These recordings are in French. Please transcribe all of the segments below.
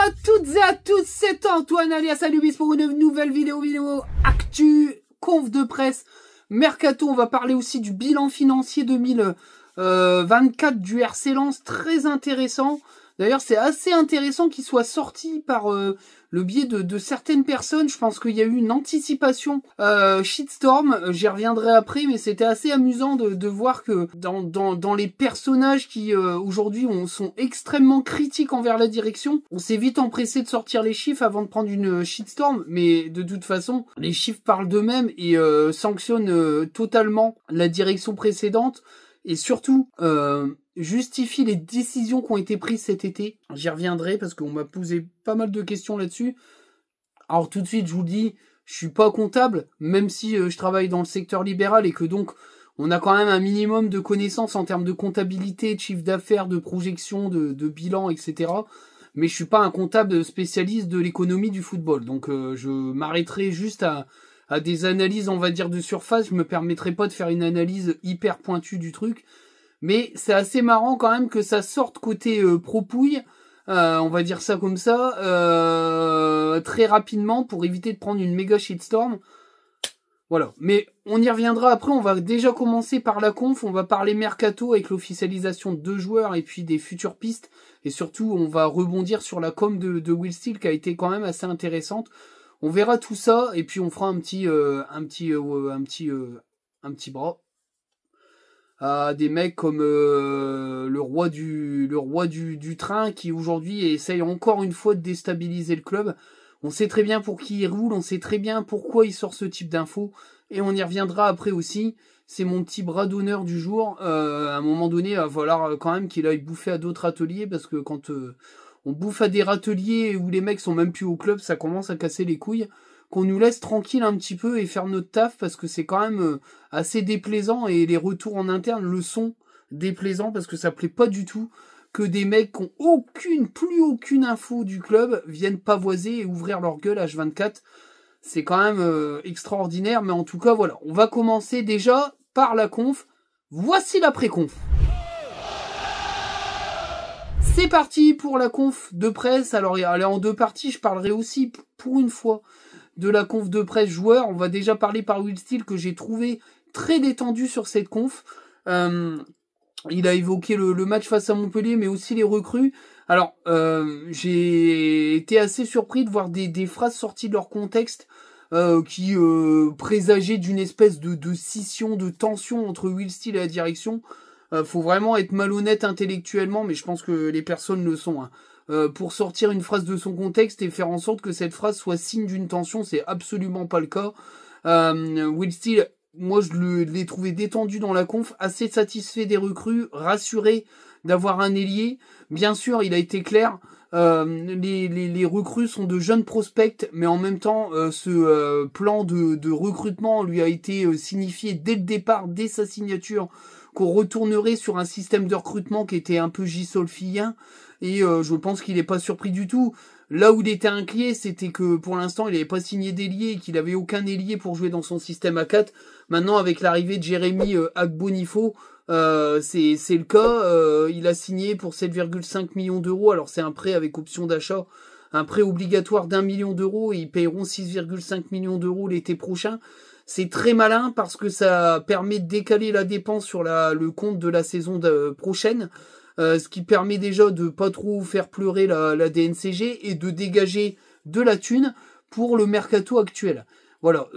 à toutes et à tous, c'est Antoine alias Alubis pour une nouvelle vidéo actu, conf de presse, mercato. On va parler aussi du bilan financier 2024 du RC Lens, très intéressant. D'ailleurs, c'est assez intéressant qu'il soit sorti par le biais de certaines personnes. Je pense qu'il y a eu une anticipation shitstorm. J'y reviendrai après, mais c'était assez amusant de voir que dans les personnages qui aujourd'hui sont extrêmement critiques envers la direction, on s'est vite empressé de sortir les chiffres avant de prendre une shitstorm. Mais de toute façon, les chiffres parlent d'eux-mêmes et sanctionnent totalement la direction précédente. Et surtout, justifie les décisions qui ont été prises cet été. J'y reviendrai parce qu'on m'a posé pas mal de questions là-dessus. Alors tout de suite, je vous le dis, je suis pas comptable, même si je travaille dans le secteur libéral et que donc on a quand même un minimum de connaissances en termes de comptabilité, de chiffre d'affaires, de projection, de bilan, etc. Mais je suis pas un comptable spécialiste de l'économie du football. Donc je m'arrêterai juste à des analyses, on va dire, de surface. Je me permettrai pas de faire une analyse hyper pointue du truc. Mais c'est assez marrant quand même que ça sorte côté propouille, on va dire ça comme ça, très rapidement pour éviter de prendre une méga shitstorm. Voilà. Mais on y reviendra après. On va déjà commencer par la conf. On va parler mercato avec l'officialisation de 2 joueurs et puis des futures pistes. Et surtout, on va rebondir sur la com de Will Steele qui a été quand même assez intéressante. On verra tout ça et puis on fera un petit bras à des mecs comme le roi du train qui aujourd'hui essaye encore une fois de déstabiliser le club. On sait très bien pour qui il roule, on sait très bien pourquoi il sort ce type d'infos et on y reviendra après aussi. C'est mon petit bras d'honneur du jour. À un moment donné, il va falloir quand même qu'il aille bouffer à d'autres ateliers parce que quand on bouffe à des râteliers où les mecs sont même plus au club, ça commence à casser les couilles. Qu'on nous laisse tranquille un petit peu et faire notre taf parce que c'est quand même assez déplaisant et les retours en interne le sont déplaisants parce que ça plaît pas du tout que des mecs qui ont plus aucune info du club viennent pavoiser et ouvrir leur gueule H24. C'est quand même extraordinaire, mais en tout cas voilà, on va commencer déjà par la conf. Voici la pré-conf. C'est parti pour la conf de presse. Alors elle est en 2 parties, je parlerai aussi pour une fois de la conf de presse joueur. On va déjà parler par Will Steele que j'ai trouvé très détendu sur cette conf. Il a évoqué le match face à Montpellier, mais aussi les recrues. Alors, j'ai été assez surpris de voir des phrases sorties de leur contexte qui présageaient d'une espèce de scission, de tension entre Will Steele et la direction. Faut vraiment être malhonnête intellectuellement, mais je pense que les personnes le sont. Pour sortir une phrase de son contexte et faire en sorte que cette phrase soit signe d'une tension, c'est absolument pas le cas. Will Steele, moi je l'ai trouvé détendu dans la conf, assez satisfait des recrues, rassuré d'avoir un ailier. Bien sûr, il a été clair, les recrues sont de jeunes prospects, mais en même temps, ce plan de recrutement lui a été signifié dès le départ, dès sa signature, qu'on retournerait sur un système de recrutement qui était un peu gisolfien, et je pense qu'il n'est pas surpris du tout. Là où il était inquiet, c'était que pour l'instant, il n'avait pas signé d'ailier et qu'il n'avait aucun ailier pour jouer dans son système à 4. Maintenant, avec l'arrivée de Jérémy Agbonifo, c'est le cas. Il a signé pour 7,5 millions d'euros. Alors, c'est un prêt avec option d'achat, un prêt obligatoire d'1 million d'euros et ils paieront 6,5 millions d'euros l'été prochain. C'est très malin parce que ça permet de décaler la dépense sur le compte de la saison prochaine. Ce qui permet déjà de pas trop faire pleurer la DNCG et de dégager de la thune pour le mercato actuel. Voilà.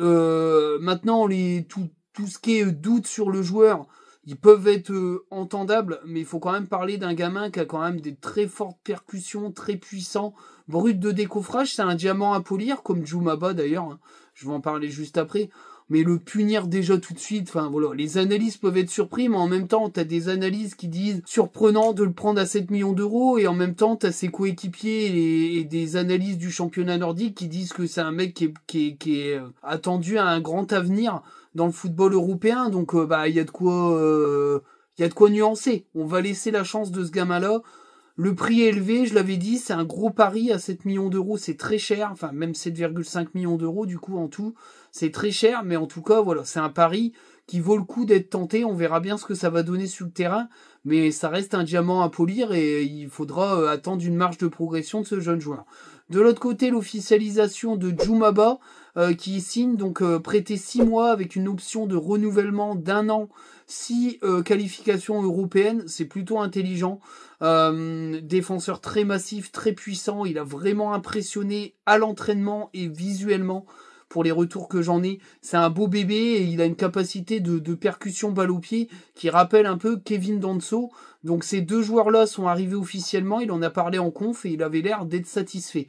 Maintenant, tout ce qui est doute sur le joueur, ils peuvent être entendables, mais il faut quand même parler d'un gamin qui a quand même des très fortes percussions, très puissant, brut de décoffrage. C'est un diamant à polir, comme Djoumaba d'ailleurs. Hein. Je vais en parler juste après. Mais le punir déjà tout de suite, enfin voilà, les analyses peuvent être surpris, mais en même temps, t'as des analyses qui disent surprenant de le prendre à 7 millions d'euros, et en même temps, t'as ses coéquipiers et des analyses du championnat nordique qui disent que c'est un mec qui est attendu à un grand avenir dans le football européen, donc il y a de quoi nuancer. On va laisser la chance de ce gamin-là. Le prix est élevé, je l'avais dit, c'est un gros pari à 7 millions d'euros, c'est très cher, enfin même 7,5 millions d'euros du coup en tout, c'est très cher, mais en tout cas voilà, c'est un pari qui vaut le coup d'être tenté. On verra bien ce que ça va donner sur le terrain, mais ça reste un diamant à polir et il faudra attendre une marge de progression de ce jeune joueur. De l'autre côté, l'officialisation de Djoumaba, qui signe donc prêté 6 mois avec une option de renouvellement d'1 an, 6 qualifications européennes, c'est plutôt intelligent. Défenseur très massif, très puissant, il a vraiment impressionné à l'entraînement et visuellement. Pour les retours que j'en ai, c'est un beau bébé et il a une capacité de percussion balle au pied qui rappelle un peu Kevin Danso. Donc ces deux joueurs-là sont arrivés officiellement, il en a parlé en conf et il avait l'air d'être satisfait.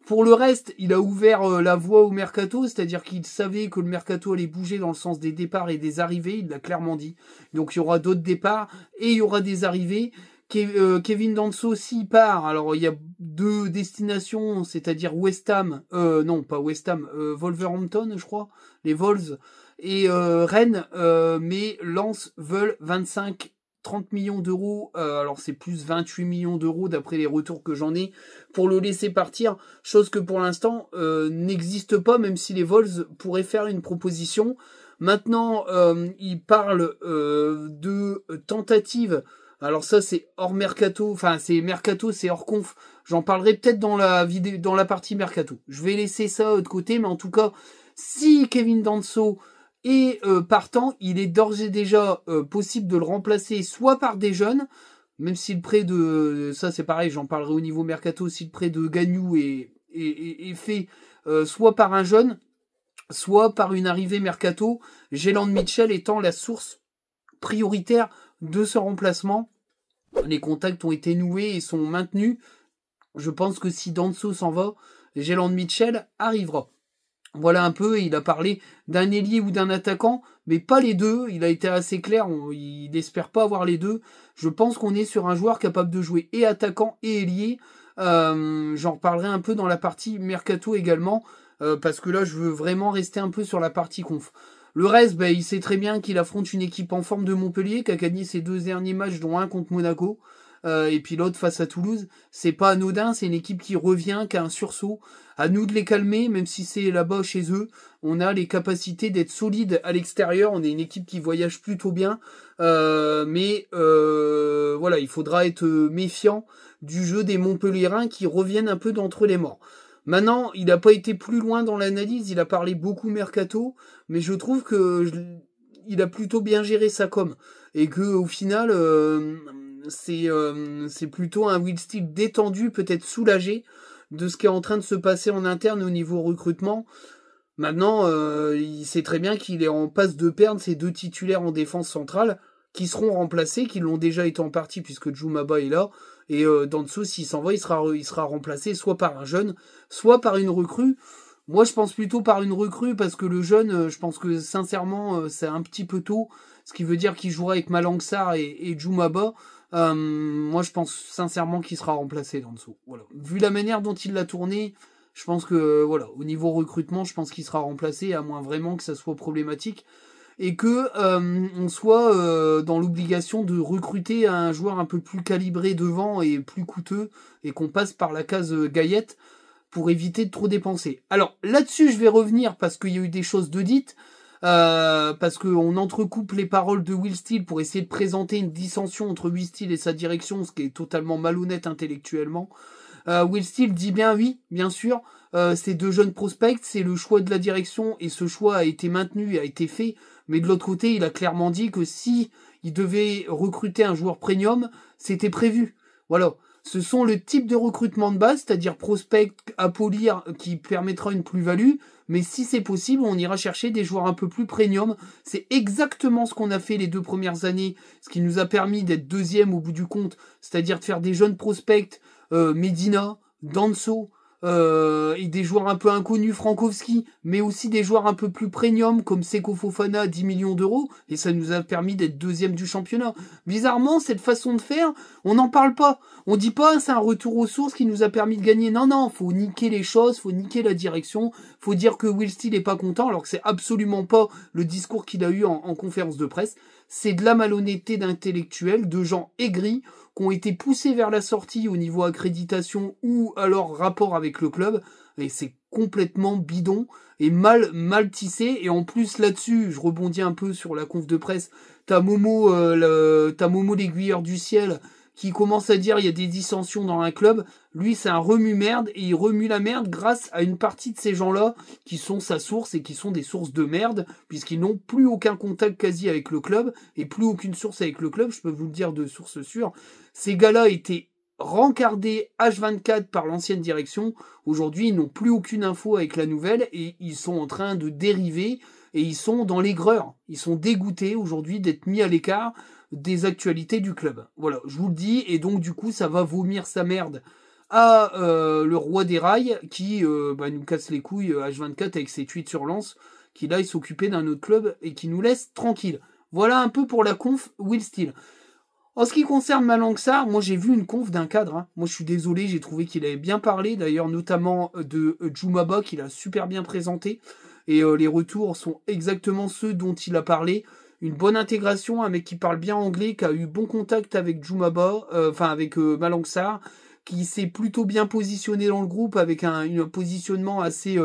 Pour le reste, il a ouvert la voie au mercato, c'est-à-dire qu'il savait que le mercato allait bouger dans le sens des départs et des arrivées, il l'a clairement dit. Donc il y aura d'autres départs et il y aura des arrivées. Kevin Danso, s'il part, alors il y a 2 destinations, c'est-à-dire West Ham, non pas West Ham, Wolverhampton, je crois, les Vols, et Rennes, mais Lens veulent 25-30 millions d'euros, alors c'est plus 28 millions d'euros d'après les retours que j'en ai, pour le laisser partir, chose que pour l'instant n'existe pas, même si les Vols pourraient faire une proposition. Maintenant, il parle de tentative. Alors ça c'est hors mercato, enfin c'est mercato, c'est hors conf. J'en parlerai peut-être dans la vidéo, dans la partie mercato. Je vais laisser ça de côté, mais en tout cas, si Kevin Danso est partant, il est d'ores et déjà possible de le remplacer soit par des jeunes, même si le prêt de ça c'est pareil, j'en parlerai au niveau mercato, si le prêt de Gagnou est fait soit par un jeune, soit par une arrivée mercato, Jalen Mitchell étant la source prioritaire de ce remplacement. Les contacts ont été noués et sont maintenus. Je pense que si Danso s'en va, Jalen Mitchell arrivera. Voilà un peu, il a parlé d'un ailier ou d'un attaquant, mais pas les deux. Il a été assez clair, il n'espère pas avoir les deux. Je pense qu'on est sur un joueur capable de jouer et attaquant et ailier. J'en reparlerai un peu dans la partie mercato également, parce que là je veux vraiment rester un peu sur la partie conf. Le reste, il sait très bien qu'il affronte une équipe en forme de Montpellier, qui a gagné ses 2 derniers matchs, dont un contre Monaco, et puis l'autre face à Toulouse. C'est pas anodin, c'est une équipe qui revient, qui a un sursaut. À nous de les calmer, même si c'est là-bas chez eux. On a les capacités d'être solides à l'extérieur. On est une équipe qui voyage plutôt bien. Mais voilà, il faudra être méfiant du jeu des Montpelliérains qui reviennent un peu d'entre les morts. Maintenant, il n'a pas été plus loin dans l'analyse, il a parlé beaucoup mercato, mais je trouve que il a plutôt bien géré sa com et que au final, c'est plutôt un Will Steele détendu, peut-être soulagé de ce qui est en train de se passer en interne au niveau recrutement. Maintenant, il sait très bien qu'il est en passe de perdre ses 2 titulaires en défense centrale, qui seront remplacés, qui l'ont déjà été en partie puisque Djoumaba est là. Et Danso, s'il s'en va, il sera remplacé soit par un jeune, soit par une recrue. Moi, je pense plutôt par une recrue parce que le jeune, je pense que sincèrement, c'est un petit peu tôt. Ce qui veut dire qu'il jouera avec Malangsar et Djoumaba. Moi, je pense sincèrement qu'il sera remplacé, Danso. Voilà. Vu la manière dont il l'a tourné, je pense que, voilà, au niveau recrutement, je pense qu'il sera remplacé, à moins vraiment que ça soit problématique. Et que on soit dans l'obligation de recruter un joueur un peu plus calibré devant et plus coûteux, et qu'on passe par la case Gaillette pour éviter de trop dépenser. Alors là-dessus, je vais revenir parce qu'il y a eu des choses de dites, parce qu'on entrecoupe les paroles de Will Steele pour essayer de présenter une dissension entre Will Steele et sa direction, ce qui est totalement malhonnête intellectuellement. Will Steele dit bien oui, bien sûr, ces 2 jeunes prospects, c'est le choix de la direction et ce choix a été maintenu et a été fait. Mais de l'autre côté, il a clairement dit que si il devait recruter un joueur premium, c'était prévu. Voilà. Ce sont le type de recrutement de base, c'est-à-dire prospect à polir qui permettra une plus-value. Mais si c'est possible, on ira chercher des joueurs un peu plus premium. C'est exactement ce qu'on a fait les 2 premières années, ce qui nous a permis d'être 2e au bout du compte, c'est-à-dire de faire des jeunes prospects, Medina, Danso, et des joueurs un peu inconnus, Frankowski, mais aussi des joueurs un peu plus premium comme Seko Fofana, 10 millions d'euros, et ça nous a permis d'être 2e du championnat. Bizarrement, cette façon de faire, on n'en parle pas. On dit pas, c'est un retour aux sources qui nous a permis de gagner. Non, faut niquer les choses, faut niquer la direction, faut dire que Will Steele est pas content, alors que c'est absolument pas le discours qu'il a eu en conférence de presse. C'est de la malhonnêteté d'intellectuels, de gens aigris, qui ont été poussés vers la sortie au niveau accréditation ou alors rapport avec le club. Et c'est complètement bidon et mal tissé. Et en plus là-dessus, je rebondis un peu sur la conf de presse, t'as Momo l'aiguilleur du ciel qui commence à dire il y a des dissensions dans un club. Lui, c'est un remue-merde et il remue la merde grâce à une partie de ces gens-là qui sont sa source et qui sont des sources de merde puisqu'ils n'ont plus aucun contact quasi avec le club et plus aucune source avec le club. Je peux vous le dire de source sûre. Ces gars-là étaient rencardés H24 par l'ancienne direction. Aujourd'hui, ils n'ont plus aucune info avec la nouvelle et ils sont en train de dériver et ils sont dans l'aigreur. Ils sont dégoûtés aujourd'hui d'être mis à l'écart des actualités du club. Voilà, je vous le dis, et donc du coup, ça va vomir sa merde à le roi des rails qui nous casse les couilles H24 avec ses tweets sur Lens, qui là, il s'occupait d'un autre club et qui nous laisse tranquille. Voilà un peu pour la conf Will Steele. En ce qui concerne Malang Sarr, moi j'ai vu une conf d'un cadre. Hein. Moi je suis désolé, j'ai trouvé qu'il avait bien parlé, d'ailleurs notamment de Djoumaba, qu'il a super bien présenté. Et les retours sont exactement ceux dont il a parlé. Une bonne intégration, un mec qui parle bien anglais, qui a eu bon contact avec Djoumaba, avec Malang Sarr, qui s'est plutôt bien positionné dans le groupe avec un positionnement assez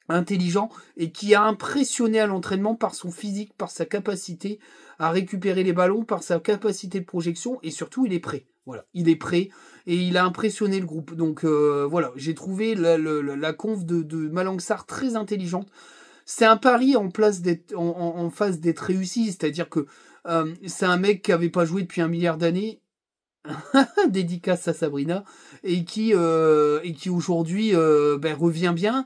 intelligent et qui a impressionné à l'entraînement par son physique, par sa capacité à récupérer les ballons, par sa capacité de projection et surtout il est prêt. Voilà, il est prêt et il a impressionné le groupe. Donc voilà, j'ai trouvé la conf de Malang Sarr très intelligente. C'est un pari en phase d'être réussi, c'est-à-dire que c'est un mec qui avait pas joué depuis 1 milliard d'années. Dédicace à Sabrina et qui aujourd'hui revient bien.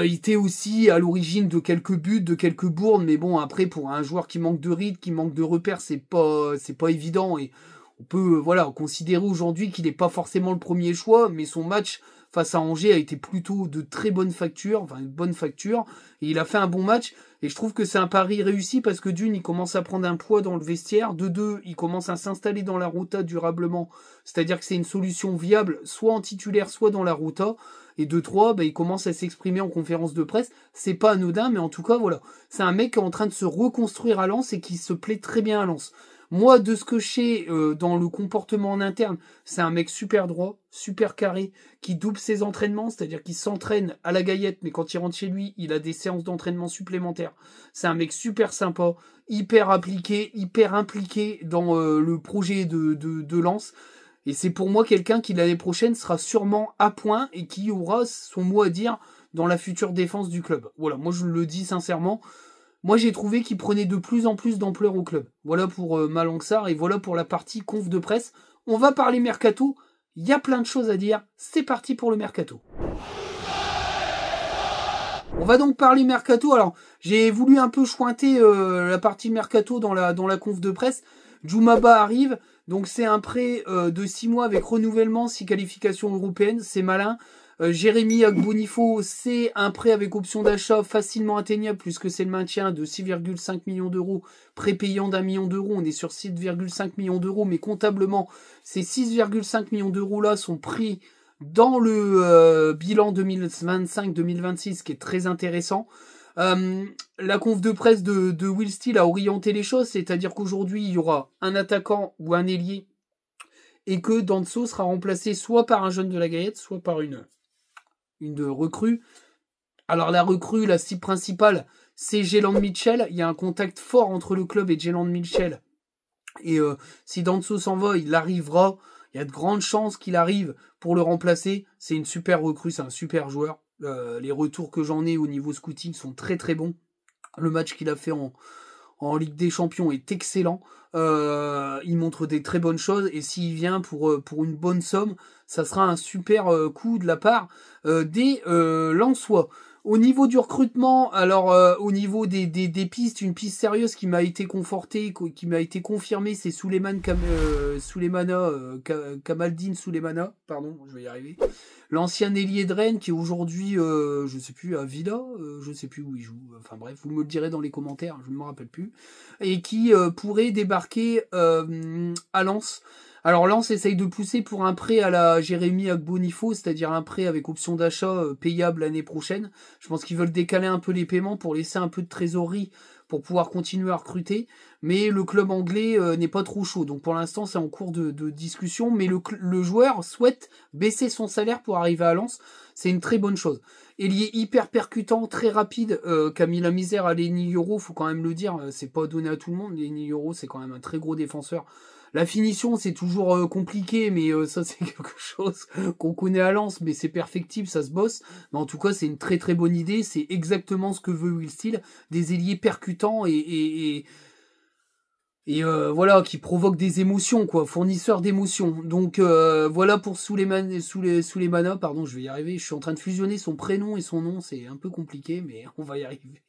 Il était aussi à l'origine de quelques buts, de quelques bourdes, mais bon après pour un joueur qui manque de rythme, qui manque de repères, c'est pas évident et on peut considérer aujourd'hui qu'il n'est pas forcément le premier choix, mais son match face à Angers a été plutôt de très bonne facture, une bonne facture, et il a fait un bon match, et je trouve que c'est un pari réussi parce que d'une, il commence à prendre un poids dans le vestiaire, de deux, il commence à s'installer dans la rota durablement, c'est-à-dire que c'est une solution viable, soit en titulaire, soit dans la rota, et de trois, il commence à s'exprimer en conférence de presse, c'est pas anodin, mais en tout cas, voilà, c'est un mec qui est en train de se reconstruire à Lens et qui se plaît très bien à Lens. Moi, de ce que je sais dans le comportement en interne, c'est un mec super droit, super carré, qui double ses entraînements, c'est-à-dire qu'il s'entraîne à la gaillette, mais quand il rentre chez lui, il a des séances d'entraînement supplémentaires. C'est un mec super sympa, hyper appliqué, hyper impliqué dans le projet de Lens. Et c'est pour moi quelqu'un qui l'année prochaine sera sûrement à point et qui aura son mot à dire dans la future défense du club. Voilà, moi je le dis sincèrement. Moi, j'ai trouvé qu'il prenait de plus en plus d'ampleur au club. Voilà pour Malang Sarr et voilà pour la partie conf de presse. On va parler mercato. Il y a plein de choses à dire. C'est parti pour le mercato. On va donc parler mercato. Alors, j'ai voulu un peu chointer la partie mercato dans la conf de presse. Djoumaba arrive. Donc, c'est un prêt de 6 mois avec renouvellement, 6 qualifications européennes. C'est malin. Jérémy Agbonifo, c'est un prêt avec option d'achat facilement atteignable puisque c'est le maintien de 6,5 millions d'euros, prépayant d'1 million d'euros. On est sur 6,5 millions d'euros, mais comptablement, ces 6,5 millions d'euros là sont pris dans le bilan 2025-2026, qui est très intéressant. La conf de presse de Will Steele a orienté les choses, c'est-à-dire qu'aujourd'hui, il y aura un attaquant ou un ailier et que Danso sera remplacé soit par un jeune de la Gaillette, soit par une recrue. Alors la recrue, la cible principale, c'est Jayland Mitchell. Il y a un contact fort entre le club et Jayland Mitchell. Et si Danso s'en va, il arrivera. Il y a de grandes chances qu'il arrive pour le remplacer. C'est une super recrue, c'est un super joueur. Les retours que j'en ai au niveau scouting sont très très bons. Le match qu'il a fait en Ligue des Champions est excellent. Il montre des très bonnes choses et s'il vient pour une bonne somme, ça sera un super coup de la part des Lensois. Au niveau du recrutement, alors au niveau des pistes, une piste sérieuse qui m'a été confortée, qui m'a été confirmée, c'est Kamaldeen Souleymana, pardon, je vais y arriver. L'ancien ailier de Rennes qui est aujourd'hui, je sais plus, à Villa, je sais plus où il joue. Enfin bref, vous me le direz dans les commentaires, je ne me rappelle plus. Et qui pourrait débarquer à Lens. Alors Lens essaye de pousser pour un prêt à la Jérémy Agbonifo, c'est-à-dire un prêt avec option d'achat payable l'année prochaine. Je pense qu'ils veulent décaler un peu les paiements pour laisser un peu de trésorerie pour pouvoir continuer à recruter, mais le club anglais n'est pas trop chaud. Donc pour l'instant, c'est en cours de discussion, mais le joueur souhaite baisser son salaire pour arriver à Lens. C'est une très bonne chose. Ailier hyper percutant, très rapide, qui a mis la misère à Lenny Yoro, faut quand même le dire, c'est pas donné à tout le monde. Lenny Yoro, c'est quand même un très gros défenseur. La finition, c'est toujours compliqué, mais ça, c'est quelque chose qu'on connaît à Lens, mais c'est perfectible, ça se bosse. Mais en tout cas, c'est une très très bonne idée. C'est exactement ce que veut Will Steele. Des ailiers percutants et voilà, qui provoquent des émotions, quoi, fournisseurs d'émotions. Donc voilà pour Souleymana, pardon, je vais y arriver. Je suis en train de fusionner son prénom et son nom, c'est un peu compliqué, mais on va y arriver.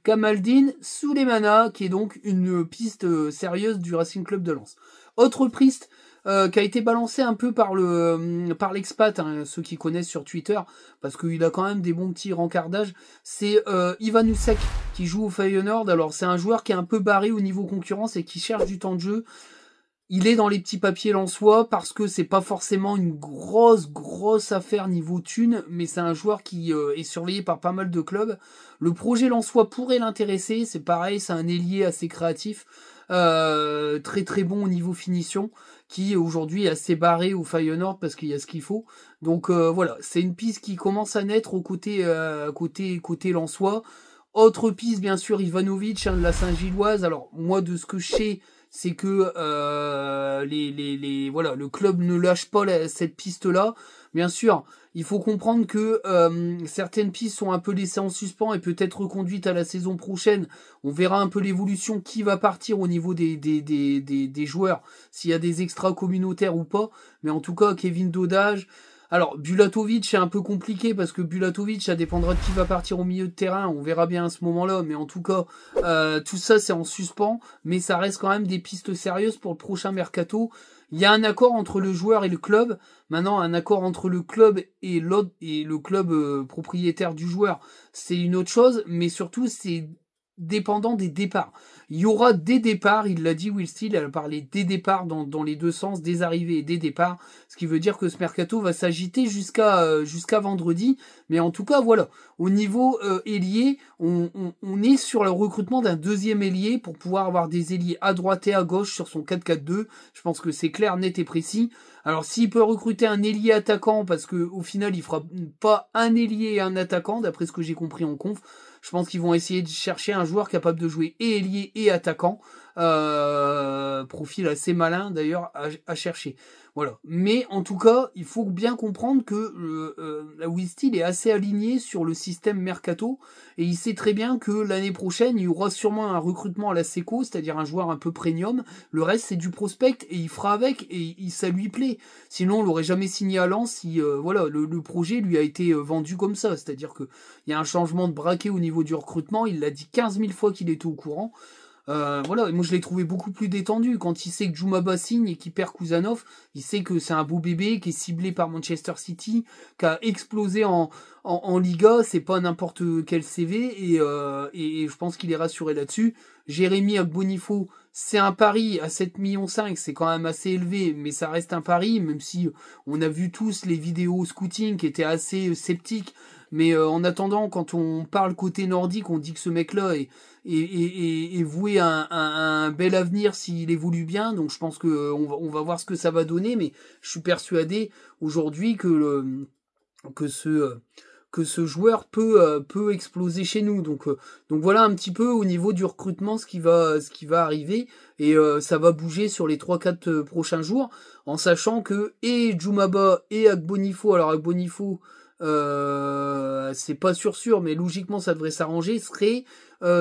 Kamaldeen Souleymana, qui est donc une piste sérieuse du Racing Club de Lens. Autre piste qui a été balancé un peu par l'expat, hein, ceux qui connaissent sur Twitter, parce qu'il a quand même des bons petits rencardages, c'est Ivan Usek qui joue au Feyenoord. Alors c'est un joueur qui est un peu barré au niveau concurrence et qui cherche du temps de jeu. Il est dans les petits papiers lensois parce que c'est pas forcément une grosse affaire niveau thune, mais c'est un joueur qui est surveillé par pas mal de clubs. Le projet lensois pourrait l'intéresser, c'est pareil, c'est un ailier assez créatif, très très bon au niveau finition, qui aujourd'hui est assez barré au Feyenoord parce qu'il y a ce qu'il faut. Donc voilà, c'est une piste qui commence à naître au côté lensois. Autre piste, bien sûr, Ivanovic, hein, de la Saint-Gilloise. Alors moi, de ce que je sais, c'est que voilà, le club ne lâche pas cette piste-là. Bien sûr, il faut comprendre que certaines pistes sont un peu laissées en suspens et peut-être reconduites à la saison prochaine. On verra un peu l'évolution, qui va partir au niveau des joueurs, s'il y a des extras communautaires ou pas. Mais en tout cas, Kevin Dodage. Alors, Bulatovic, c'est un peu compliqué parce que Bulatovic, ça dépendra de qui va partir au milieu de terrain. On verra bien à ce moment-là. Mais en tout cas, tout ça, c'est en suspens. Mais ça reste quand même des pistes sérieuses pour le prochain mercato. Il y a un accord entre le joueur et le club. Maintenant, un accord entre le club et le club propriétaire du joueur, c'est une autre chose. Mais surtout, c'est dépendant des départs. Il y aura des départs, il l'a dit Will Steele, elle a parlé des départs dans les deux sens, des arrivées et des départs, ce qui veut dire que ce mercato va s'agiter jusqu'à vendredi, mais en tout cas voilà, au niveau ailier, on est sur le recrutement d'un deuxième ailier pour pouvoir avoir des ailiers à droite et à gauche sur son 4-4-2, je pense que c'est clair, net et précis. Alors s'il peut recruter un ailier attaquant, parce que au final il fera pas un ailier et un attaquant, d'après ce que j'ai compris en conf, je pense qu'ils vont essayer de chercher un joueur capable de jouer et ailier et attaquant. Profil assez malin d'ailleurs à chercher. Voilà. Mais en tout cas, il faut bien comprendre que la Will Steele est assez aligné sur le système mercato et il sait très bien que l'année prochaine, il y aura sûrement un recrutement à la Seco, c'est-à-dire un joueur un peu premium. Le reste, c'est du prospect et il fera avec et ça lui plaît. Sinon, on l'aurait jamais signé à Lens si voilà, le projet lui a été vendu comme ça. C'est-à-dire que il y a un changement de braquet au niveau du recrutement. Il l'a dit 15 000 fois qu'il était au courant. Voilà, et moi je l'ai trouvé beaucoup plus détendu quand il sait que Djoumaba signe et qu'il perd Kuzanov, il sait que c'est un beau bébé qui est ciblé par Manchester City, qui a explosé en Liga, c'est pas n'importe quel CV et je pense qu'il est rassuré là-dessus. Jérémy Agbonifo, c'est un pari à 7,5 millions, c'est quand même assez élevé, mais ça reste un pari, même si on a vu tous les vidéos scouting qui étaient assez sceptiques. Mais en attendant, quand on parle côté nordique, on dit que ce mec-là est voué à un bel avenir s'il évolue bien. Donc je pense que on va voir ce que ça va donner. Mais je suis persuadé aujourd'hui que ce joueur peut exploser chez nous. Donc voilà un petit peu au niveau du recrutement ce qui va arriver. Et ça va bouger sur les 3-4 prochains jours, en sachant que et Djoumaba et Agbonifo, alors Agbonifo, c'est pas sûr, mais logiquement ça devrait s'arranger, serait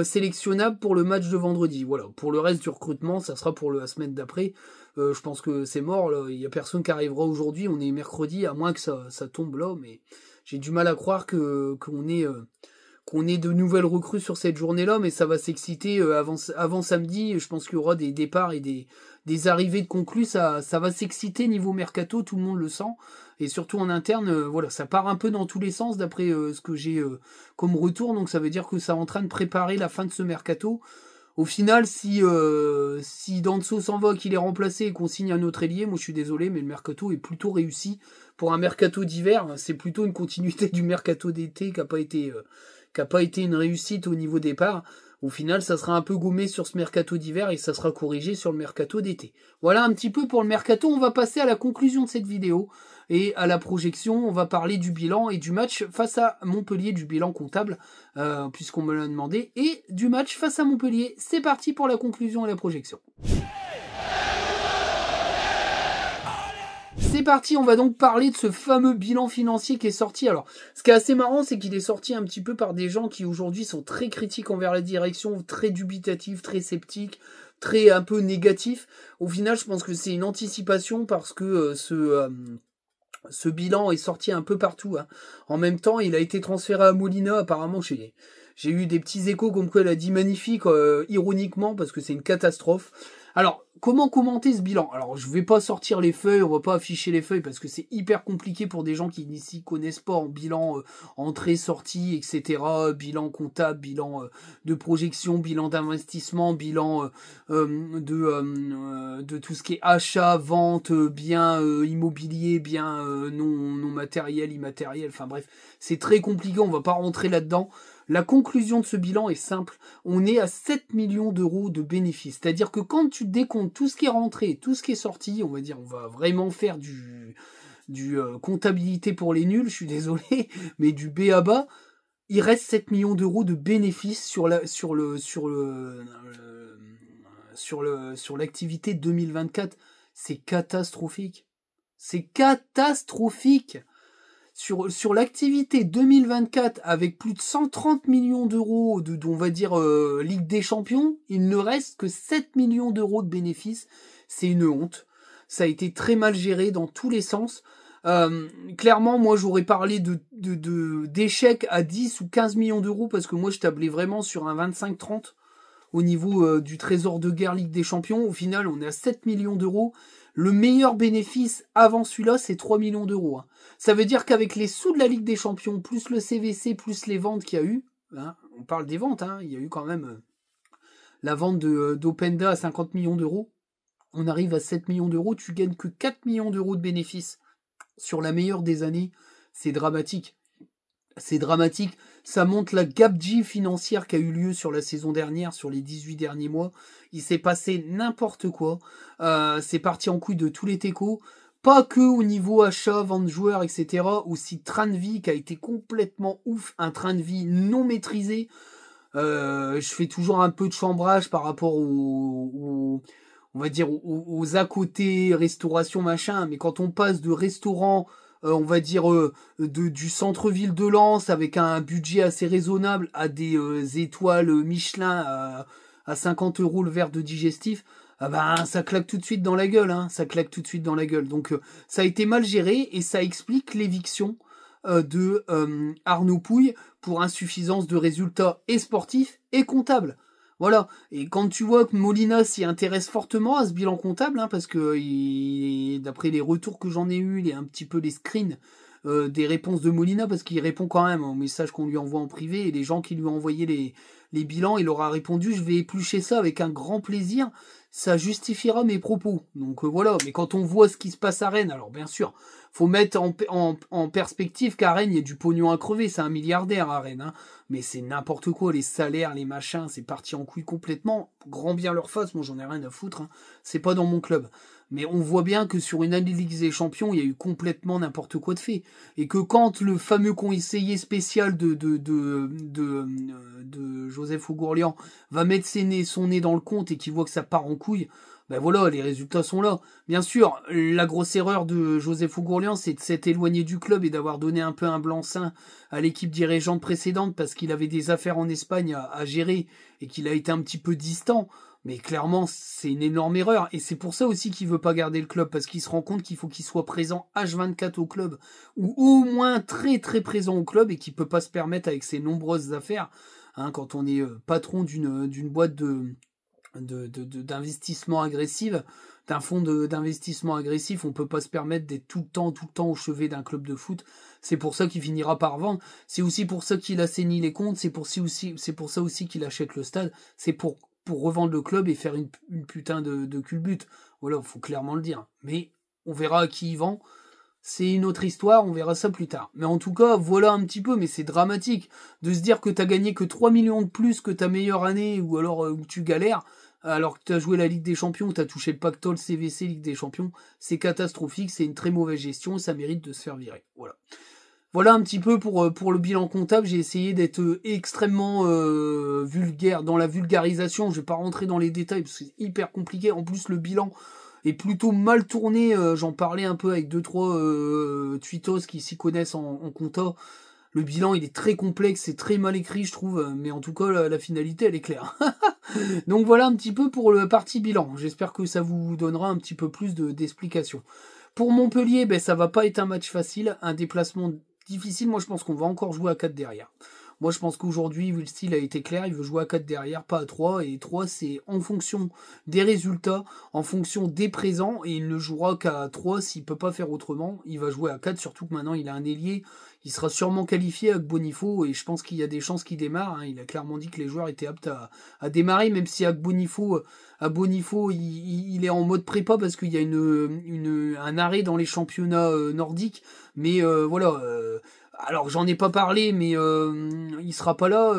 sélectionnable pour le match de vendredi. Voilà. Pour le reste du recrutement, ça sera pour la semaine d'après. Je pense que c'est mort, là. Il y a personne qui arrivera aujourd'hui, on est mercredi, à moins que ça tombe là, mais j'ai du mal à croire qu'on ait de nouvelles recrues sur cette journée-là, mais ça va s'exciter avant samedi. Je pense qu'il y aura des départs et des arrivées de conclus, ça va s'exciter niveau mercato, tout le monde le sent. Et surtout en interne, voilà, ça part un peu dans tous les sens d'après ce que j'ai comme retour, donc ça veut dire que ça est en train de préparer la fin de ce mercato. Au final, si Danso s'en va, qu'il est remplacé et qu'on signe un autre ailier, moi je suis désolé, mais le mercato est plutôt réussi pour un mercato d'hiver, c'est plutôt une continuité du mercato d'été qui a pas été une réussite au niveau départ. Au final, ça sera un peu gommé sur ce mercato d'hiver et ça sera corrigé sur le mercato d'été. Voilà un petit peu pour le mercato. On va passer à la conclusion de cette vidéo et à la projection. On va parler du bilan et du match face à Montpellier, du bilan comptable, puisqu'on me l'a demandé, et du match face à Montpellier. C'est parti pour la conclusion et la projection. C'est parti, on va donc parler de ce fameux bilan financier qui est sorti. Alors, ce qui est assez marrant, c'est qu'il est sorti un petit peu par des gens qui aujourd'hui sont très critiques envers la direction, très dubitatifs, très sceptiques, très un peu négatifs. Au final, je pense que c'est une anticipation parce que ce bilan est sorti un peu partout. Hein. En même temps, il a été transféré à Molina, apparemment, j'ai eu des petits échos comme quoi elle a dit magnifique, ironiquement, parce que c'est une catastrophe. Alors, comment commenter ce bilan? Alors, je vais pas sortir les feuilles, on va pas afficher les feuilles, parce que c'est hyper compliqué pour des gens qui ne s'y connaissent pas en bilan entrée, sortie, etc. Bilan comptable, bilan de projection, bilan d'investissement, bilan de tout ce qui est achat, vente, biens immobiliers, biens non matériels, immatériels, enfin bref, c'est très compliqué, on va pas rentrer là-dedans. La conclusion de ce bilan est simple. On est à 7 millions d'euros de bénéfices. C'est-à-dire que quand tu décomptes tout ce qui est rentré, tout ce qui est sorti, on va dire, on va vraiment faire du comptabilité pour les nuls, je suis désolé, mais du B à bas, il reste 7 millions d'euros de bénéfices sur l'activité 2024. C'est catastrophique. C'est catastrophique. Sur l'activité 2024, avec plus de 130 millions d'euros on va dire, Ligue des Champions, il ne reste que 7 millions d'euros de bénéfices. C'est une honte. Ça a été très mal géré dans tous les sens. Clairement, moi, j'aurais parlé d'échecs à 10 ou 15 millions d'euros parce que moi, je tablais vraiment sur un 25-30 au niveau du trésor de guerre Ligue des Champions. Au final, on est à 7 millions d'euros. Le meilleur bénéfice avant celui-là, c'est 3 millions d'euros. Hein. Ça veut dire qu'avec les sous de la Ligue des Champions, plus le CVC, plus les ventes qu'il y a eu, hein, on parle des ventes, hein, il y a eu quand même la vente d'Openda à 50 millions d'euros. On arrive à 7 millions d'euros, tu gagnes que 4 millions d'euros de bénéfices. Sur la meilleure des années, c'est dramatique. C'est dramatique. Ça montre la gabegie financière qui a eu lieu sur la saison dernière, sur les 18 derniers mois. Il s'est passé n'importe quoi. C'est parti en couille de tous les techos. Pas que au niveau achat, vente de joueurs, etc. Aussi train de vie qui a été complètement ouf. Un train de vie non maîtrisé. Je fais toujours un peu de chambrage par rapport on va dire aux à côté, restauration, machin. Mais quand on passe de restaurant, on va dire du centre-ville de Lens avec un budget assez raisonnable à des étoiles Michelin à 50 € le verre de digestif, ça claque tout de suite dans la gueule, hein, ça claque tout de suite dans la gueule. Donc ça a été mal géré et ça explique l'éviction de Arnaud Pouille pour insuffisance de résultats et sportifs et comptables. Voilà. Et quand tu vois que Molina s'y intéresse fortement à ce bilan comptable, hein, parce que d'après les retours que j'en ai eu, il y a un petit peu les screens des réponses de Molina, parce qu'il répond quand même aux messages qu'on lui envoie en privé, et les gens qui lui ont envoyé les bilans, il leur a répondu, je vais éplucher ça avec un grand plaisir, ça justifiera mes propos. Donc voilà, mais quand on voit ce qui se passe à Rennes, alors bien sûr, faut mettre en perspective qu'à Rennes, il y a du pognon à crever, c'est un milliardaire à Rennes, hein. Mais c'est n'importe quoi, les salaires, les machins, c'est parti en couille complètement. Grand bien leur face, moi j'en ai rien à foutre, hein. C'est pas dans mon club. Mais on voit bien que sur une année de Ligue des Champions, il y a eu complètement n'importe quoi de fait. Et que quand le fameux conseiller spécial de Joseph Ougourlian va mettre son nez dans le compte et qu'il voit que ça part en couille, ben voilà, les résultats sont là. Bien sûr, la grosse erreur de Joseph Ougourlian, c'est de s'être éloigné du club et d'avoir donné un peu un blanc-seing à l'équipe dirigeante précédente parce qu'il avait des affaires en Espagne à gérer et qu'il a été un petit peu distant. Mais clairement, c'est une énorme erreur. Et c'est pour ça aussi qu'il veut pas garder le club, parce qu'il se rend compte qu'il faut qu'il soit présent H24 au club, ou au moins très très présent au club, et qu'il peut pas se permettre avec ses nombreuses affaires, hein, quand on est patron d'une boîte d'investissement agressive, d'un fonds d'investissement agressif, on peut pas se permettre d'être tout le temps au chevet d'un club de foot. C'est pour ça qu'il finira par vendre. C'est aussi pour ça qu'il assainit les comptes. C'est pour ça aussi qu'il achète le stade. C'est pour revendre le club et faire une putain de culbute. Voilà, faut clairement le dire. Mais on verra à qui il vend. c'est une autre histoire, on verra ça plus tard. Mais en tout cas, voilà un petit peu, mais c'est dramatique de se dire que t'as gagné que 3 millions de plus que ta meilleure année, ou alors où tu galères, alors que t'as joué la Ligue des Champions, t'as touché le pactole CVC Ligue des Champions, c'est catastrophique, c'est une très mauvaise gestion, et ça mérite de se faire virer. Voilà. Voilà un petit peu pour le bilan comptable. J'ai essayé d'être extrêmement vulgaire dans la vulgarisation. Je vais pas rentrer dans les détails parce que c'est hyper compliqué. En plus, le bilan est plutôt mal tourné. J'en parlais un peu avec 2-3 tweetos qui s'y connaissent en compta. Le bilan, il est très complexe, c'est très mal écrit, je trouve. Mais en tout cas, la finalité, elle est claire. Donc voilà un petit peu pour le partie bilan. J'espère que ça vous donnera un petit peu plus d'explications. Pour Montpellier, ben, ça va pas être un match facile. Un déplacement difficile. Moi, je pense qu'on va encore jouer à 4 derrière. Moi, je pense qu'aujourd'hui, Will Steele a été clair. Il veut jouer à 4 derrière, pas à 3. Et 3, c'est en fonction des résultats, en fonction des présents. Et il ne jouera qu'à 3 s'il peut pas faire autrement. Il va jouer à 4, surtout que maintenant, il a un ailier. Il sera sûrement qualifié avec Bonifo. Et je pense qu'il y a des chances qu'il démarre. Hein. Il a clairement dit que les joueurs étaient aptes à démarrer, même si avec Bonifo, il est en mode prépa parce qu'il y a un arrêt dans les championnats nordiques. Mais voilà. Alors j'en ai pas parlé, mais il sera pas là,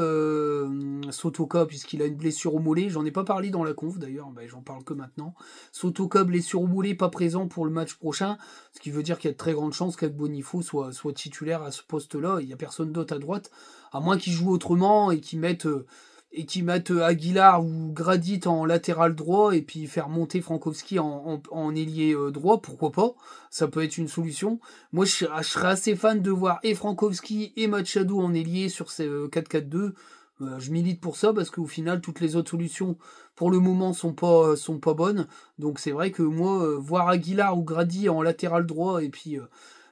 Sotoka, puisqu'il a une blessure au mollet. J'en ai pas parlé dans la conf d'ailleurs, ben, j'en parle que maintenant. Sotoka, blessure au mollet, pas présent pour le match prochain, ce qui veut dire qu'il y a de très grandes chances qu'Agbonifo soit titulaire à ce poste-là. Il y a personne d'autre à droite, à moins qu'il joue autrement et qu'il mette Aguilar ou Gradit en latéral droit et puis faire monter Frankowski en ailier droit, pourquoi pas, ça peut être une solution. Moi je serais assez fan de voir et Frankowski et Machado en ailier sur ces 4-4-2. Je milite pour ça parce qu'au final toutes les autres solutions pour le moment sont pas bonnes. Donc c'est vrai que moi voir Aguilar ou Grady en latéral droit et puis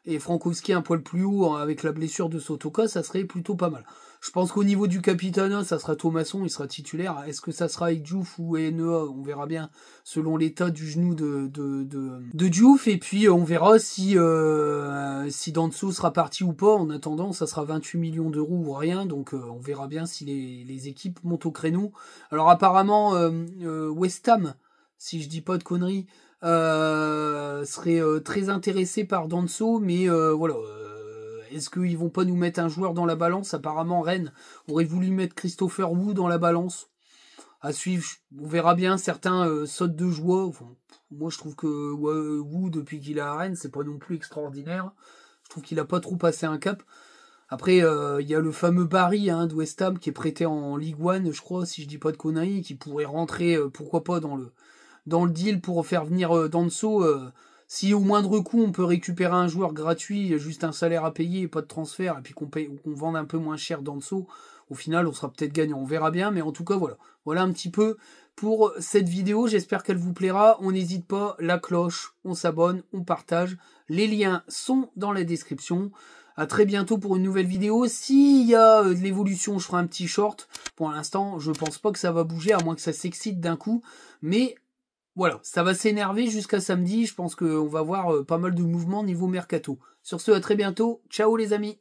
et Frankowski un poil plus haut avec la blessure de Sotoka, ça serait plutôt pas mal. Je pense qu'au niveau du capitana, ça sera Thomasson, il sera titulaire. Est-ce que ça sera avec Diouf ou Enea? On verra bien selon l'état du genou de Diouf. Et puis on verra si Danso sera parti ou pas. En attendant, ça sera 28 millions d'euros ou rien. Donc on verra bien si les équipes montent au créneau. Alors apparemment, West Ham, si je dis pas de conneries, serait très intéressé par Danso, mais voilà. Est-ce qu'ils vont pas nous mettre un joueur dans la balance? Apparemment, Rennes aurait voulu mettre Christopher Wu dans la balance. À suivre, on verra bien. Certains sautent de joie. Enfin, moi, je trouve que Wu, depuis qu'il est à Rennes, c'est pas non plus extraordinaire. Je trouve qu'il a pas trop passé un cap. Après, il y a le fameux Barry de West Ham qui est prêté en Ligue 1, je crois, si je dis pas de conneries, qui pourrait rentrer, pourquoi pas, dans le deal pour faire venir Danso. Si au moindre coût on peut récupérer un joueur gratuit, juste un salaire à payer et pas de transfert, et puis qu'on vende un peu moins cher Danso, au final on sera peut-être gagnant, on verra bien, mais en tout cas voilà. Voilà un petit peu pour cette vidéo, j'espère qu'elle vous plaira. On n'hésite pas, la cloche, on s'abonne, on partage. Les liens sont dans la description. À très bientôt pour une nouvelle vidéo. S'il y a de l'évolution, je ferai un petit short. Pour l'instant, je pense pas que ça va bouger, à moins que ça s'excite d'un coup. Mais voilà, ça va s'énerver jusqu'à samedi. Je pense qu'on va voir pas mal de mouvements niveau mercato. Sur ce, à très bientôt. Ciao les amis.